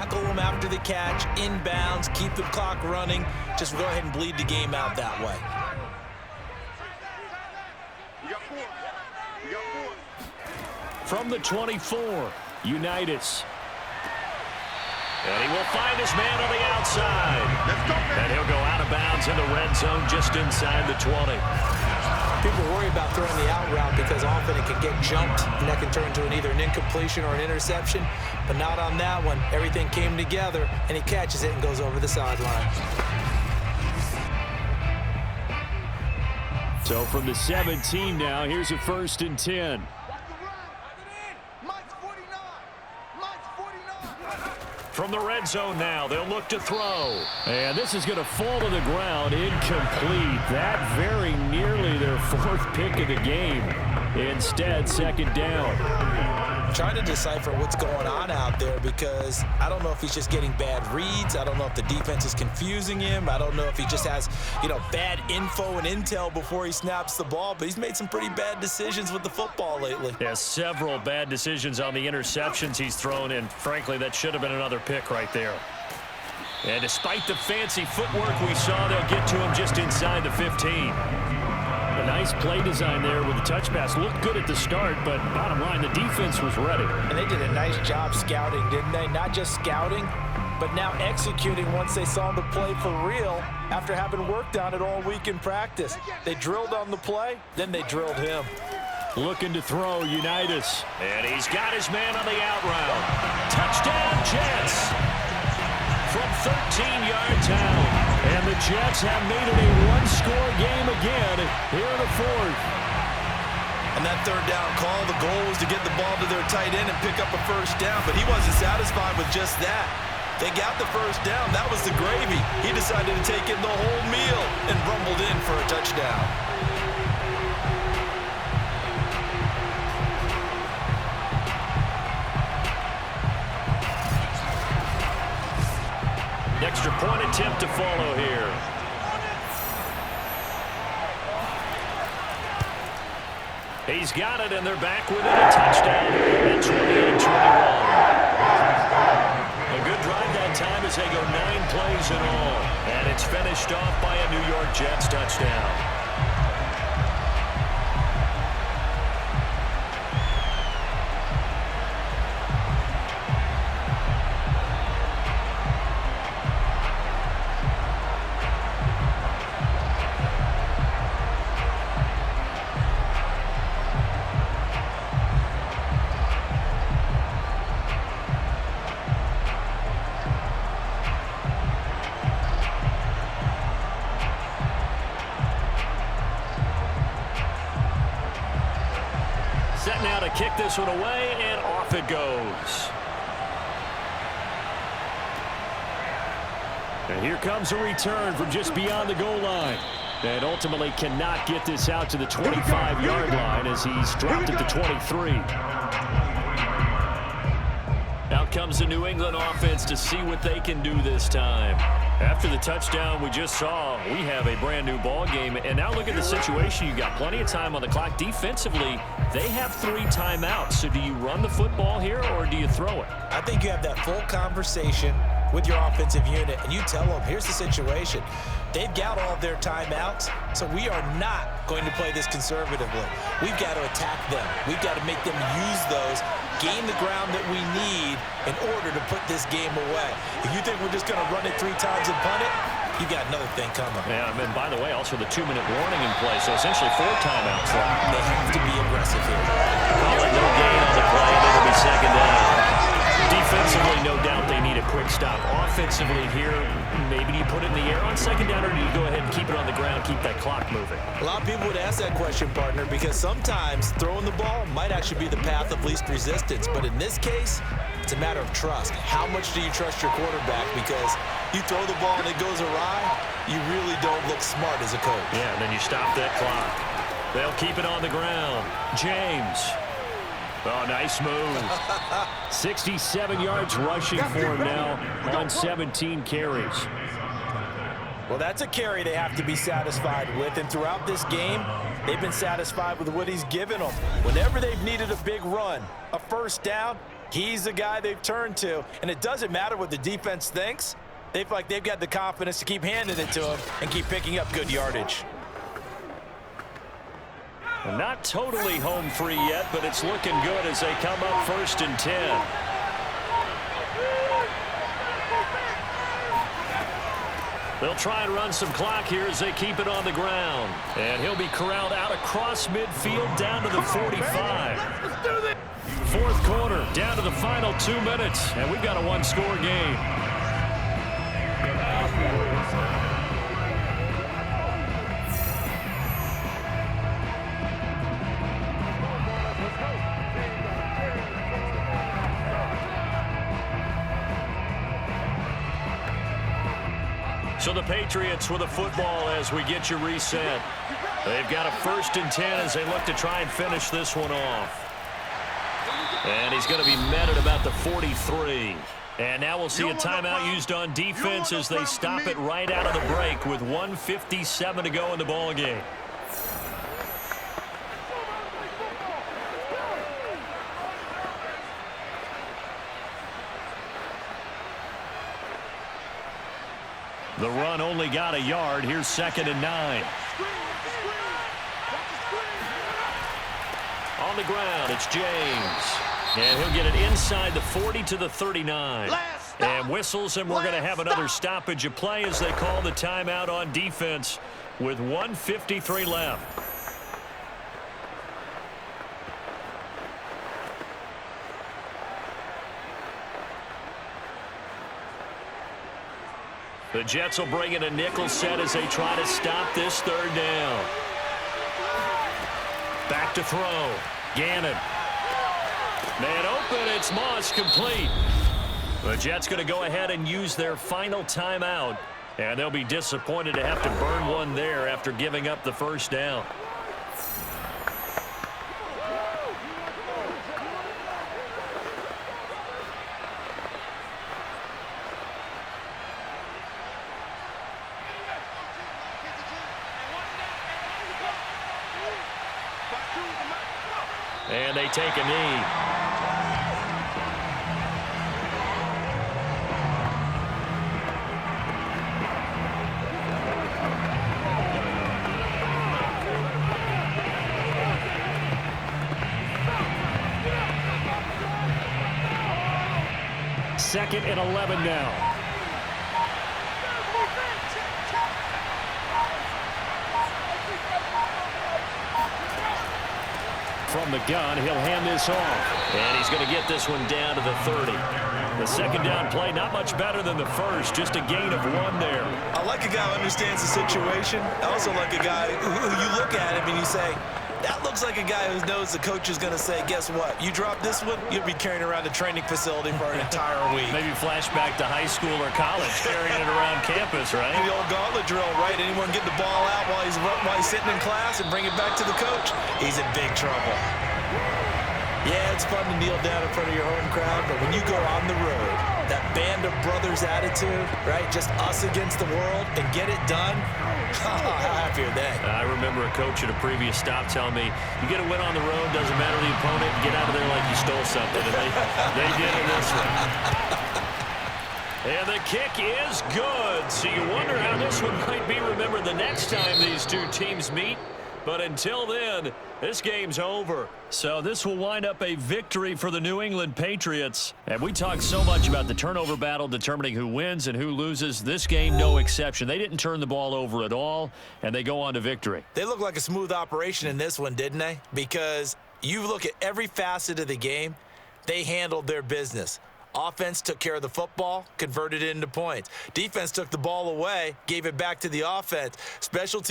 Tackle them after the catch, inbounds, keep the clock running. Just go ahead and bleed the game out that way. From the 24, Unitas. And he will find his man on the outside. And he'll go out of bounds in the red zone just inside the 20. People worry about throwing the out route because often it can get jumped, and that can turn into either an incompletion or an interception. But not on that one. Everything came together, and he catches it and goes over the sideline. So from the 17 now, here's a 1st and 10. From the red zone now, they'll look to throw. And this is going to fall to the ground, incomplete. That very nearly their 4th pick of the game. Instead, 2nd down. Trying to decipher what's going on out there because I don't know if he's just getting bad reads. I don't know if the defense is confusing him. I don't know if he just has, bad info and intel before he snaps the ball. But he's made some pretty bad decisions with the football lately. Yeah, several bad decisions on the interceptions he's thrown in. Frankly, that should have been another pick right there. And despite the fancy footwork we saw, they'll get to him just inside the 15. A nice play design there with the touch pass. Looked good at the start, but bottom line, the defense was ready. And they did a nice job scouting, didn't they? Not just scouting, but now executing once they saw the play for real after having worked on it all week in practice. They drilled on the play, then they drilled him. Looking to throw, Unitas. And he's got his man on the out route. Touchdown, Jets! From 13 yards out. And the Jets have made it a one-score game again here in the 4th. And that 3rd down call, the goal was to get the ball to their tight end and pick up a 1st down, but he wasn't satisfied with just that. They got the 1st down. That was the gravy. He decided to take in the whole meal and rumbled in for a touchdown. Extra point attempt to follow here. He's got it, and they're back within a touchdown at 28-21. A good drive that time as they go 9 plays in all. And it's finished off by a New York Jets touchdown. Set now to kick this one away, and off it goes. And here comes a return from just beyond the goal line. And ultimately cannot get this out to the 25-yard line as he's dropped at the 23. Out comes the New England offense to see what they can do this time. After the touchdown we just saw, we have a brand new ball game. And now look at the situation. You got plenty of time on the clock. Defensively, they have 3 timeouts. So do you run the football here or do you throw it? I think you have that full conversation with your offensive unit, and you tell them, here's the situation. They've got all their timeouts, so we are not going to play this conservatively. We've got to attack them. We've got to make them use those, gain the ground that we need in order to put this game away. If you think we're just going to run it 3 times and punt it, you got another thing coming. Yeah, and by the way, also the 2-minute warning in play, so essentially 4 timeouts left. They have to be aggressive here. No gain on the play, and it'll be 2nd down. Defensively, no doubt they need a quick stop. Offensively here, maybe you put it in the air on 2nd down, or do you go ahead and keep it on the ground, keep that clock moving? A lot of people would ask that question, partner, because sometimes throwing the ball might actually be the path of least resistance. But in this case, it's a matter of trust. How much do you trust your quarterback? Because you throw the ball and it goes awry, you really don't look smart as a coach. Yeah, and then you stop that clock. They'll keep it on the ground. James. Oh, nice move. 67 yards rushing for him now on 17 carries. Well, that's a carry they have to be satisfied with. And throughout this game, they've been satisfied with what he's given them. Whenever they've needed a big run, a 1st down, He's the guy they've turned to, and it doesn't matter what the defense thinks. They feel like they've got the confidence to keep handing it to him and keep picking up good yardage. Not totally home free yet, but it's looking good as they come up 1st and 10. They'll try and run some clock here as they keep it on the ground. And he'll be corralled out across midfield down to the 45. 4th quarter, down to the final 2 minutes, and we've got a one-score game. So the Patriots with a football as we get you reset. They've got a 1st and 10 as they look to try and finish this one off. And he's going to be met at about the 43. And now we'll see a timeout used on defense as they stop it right out of the break with 1:57 to go in the ball game. The run only got a yard. Here's 2nd and 9. On the ground, it's James. And he'll get it inside the 40 to the 39. And whistles, and we're going to have another stoppage of play as they call the timeout on defense with 1:53 left. The Jets will bring in a nickel set as they try to stop this 3rd down. Back to throw. Gannon. Man open, it's Moss, complete. The Jets going to go ahead and use their final timeout, and they'll be disappointed to have to burn one there after giving up the 1st down. And they take a knee. Second and 11 now. From the gun, he'll hand this off. And he's going to get this one down to the 30. The 2nd down play, not much better than the 1st, just a gain of 1 there. I like a guy who understands the situation. I also like a guy who you look at him and you say, that looks like a guy who knows the coach is going to say, guess what? You drop this one, you'll be carrying around the training facility for an entire week. Maybe flashback to high school or college, carrying it around campus, right? The old gauntlet drill, right? Anyone get the ball out while he's sitting in class and bring it back to the coach? He's in big trouble. Yeah, it's fun to kneel down in front of your home crowd, but when you go on the road, that band of brothers attitude, right? Just us against the world and get it done. How happy are they? I remember a coach at a previous stop telling me, you get a win on the road, doesn't matter the opponent, get out of there like you stole something. And they did in this one. And the kick is good. So you wonder how this one might be remembered the next time these two teams meet. But until then, this game's over. So this will wind up a victory for the New England Patriots. And we talked so much about the turnover battle determining who wins and who loses. This game, no exception. They didn't turn the ball over at all, and they go on to victory. They look like a smooth operation in this one, didn't they? Because you look at every facet of the game, they handled their business. Offense took care of the football, converted it into points. Defense took the ball away, gave it back to the offense. Special teams